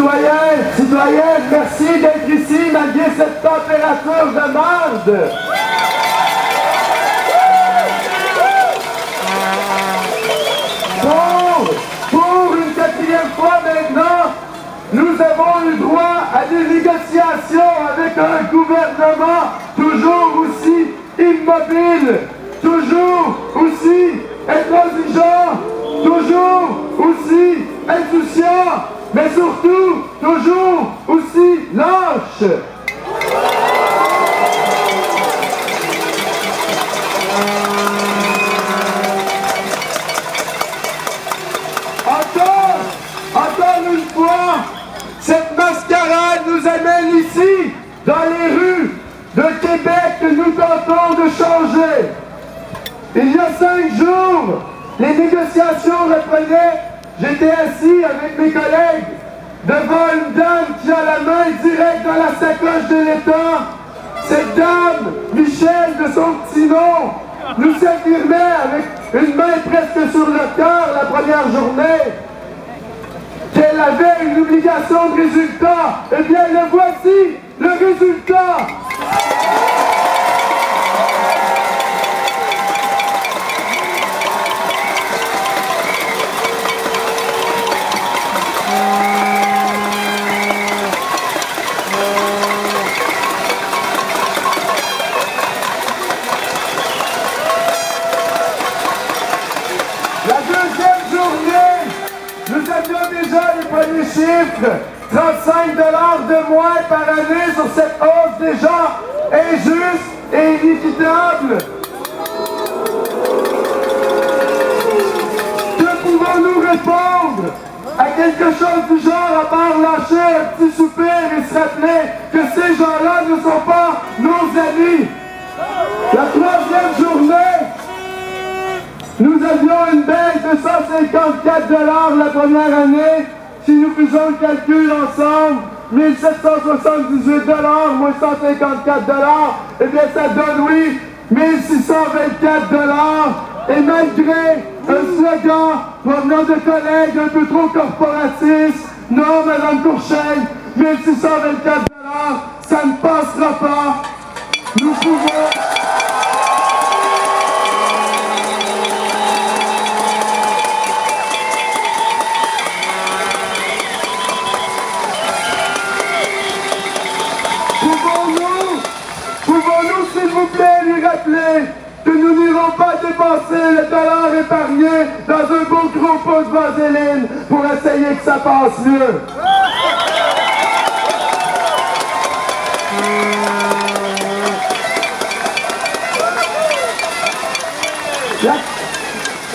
Citoyens, merci d'être ici malgré cette température de marde. Pour une quatrième fois maintenant, nous avons eu droit à des négociations avec un gouvernement toujours aussi immobile, toujours aussi intransigeant, toujours aussi insouciant, mais surtout toujours aussi lâche. Encore une fois, cette mascarade nous amène ici, dans les rues de Québec, que nous tentons de changer. Il y a 5 jours, les négociations reprenaient. J'étais assis avec mes collègues devant une dame qui a la main directe dans la sacoche de l'État. Cette dame, Michel de son petit nom, nous affirmait avec une main presque sur le cœur la première journée qu'elle avait une obligation de résultat. Eh bien, le voici, le résultat. La deuxième journée, nous avions déjà les premiers chiffres, 35 $ de moins par année sur cette hausse déjà injuste et inéquitable. Que pouvons-nous répondre à quelque chose du genre à part lâcher un petit soupir et se rappeler que ces gens-là ne sont pas nos amis? La troisième journée, nous avions une baisse de 154 $ la première année. Si nous faisons le calcul ensemble, 1778 $ moins 154 $, eh bien ça donne, oui, 1624 $. Et malgré un slogan provenant de collègues un peu trop corporatistes, non, Madame Courchaine, 1624 $, ça ne passera pas. Nous pouvons... Pouvons-nous, s'il vous plaît, lui rappeler que nous n'irons pas dépenser le dollar épargné dans un beau gros pot de vaseline pour essayer que ça passe mieux?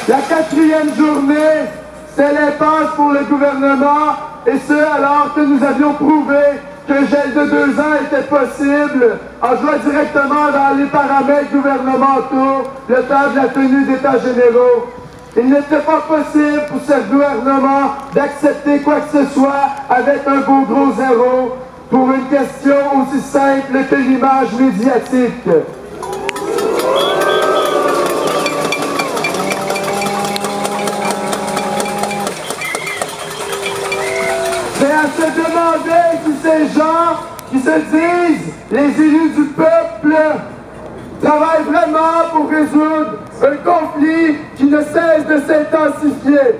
La quatrième journée, c'est l'impasse pour le gouvernement, et ce alors que nous avions prouvé qu'un gel de 2 ans était possible en jouant directement dans les paramètres gouvernementaux le temps de la tenue d'États généraux. Il n'était pas possible pour ce gouvernement d'accepter quoi que ce soit avec un beau gros zéro pour une question aussi simple que l'image médiatique. C'est à se demander si ces gens qui se disent les élus du peuple travaillent vraiment pour résoudre un conflit qui ne cesse de s'intensifier.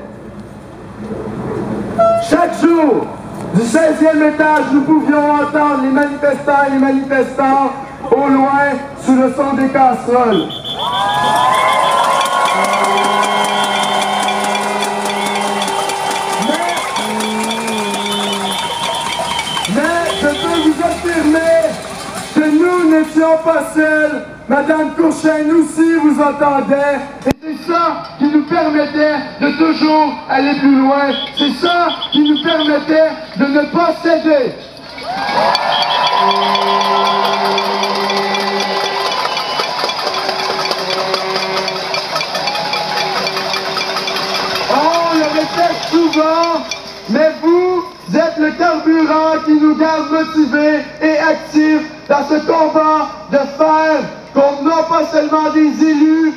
Chaque jour, du 16e étage, nous pouvions entendre les manifestants et les manifestants au loin sous le son des casseroles. Je peux vous affirmer que nous n'étions pas seuls. Madame Courchaine aussi vous entendait. Et c'est ça qui nous permettait de toujours aller plus loin. C'est ça qui nous permettait de ne pas céder. On le répète souvent, mais vous êtes le carburant qui nous garde motivés et actifs dans ce combat de faire contre non pas seulement des élus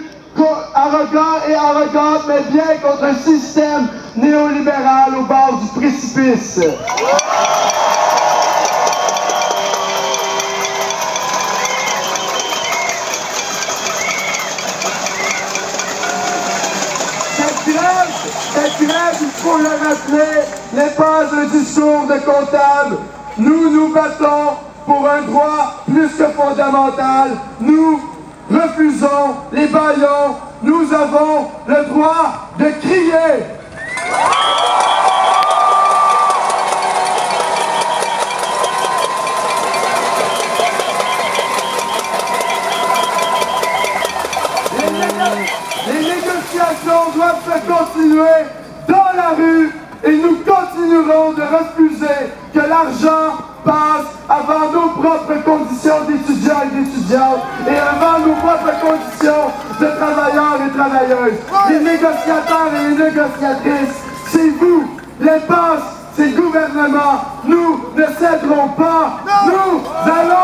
arrogants et arrogantes, mais bien contre un système néolibéral au bord du précipice. faut le rappeler, n'est pas un discours de comptable. Nous nous battons pour un droit plus que fondamental. Nous refusons les bâillons. Nous avons le droit de crier. Les négociations doivent se continuer dans la rue et nous continuerons de refuser que l'argent passe avant nos propres conditions d'étudiants et d'étudiantes et avant nos propres conditions de travailleurs et travailleuses. Les négociateurs et les négociatrices, c'est vous. L'impasse, c'est le gouvernement. Nous ne céderons pas. Nous allons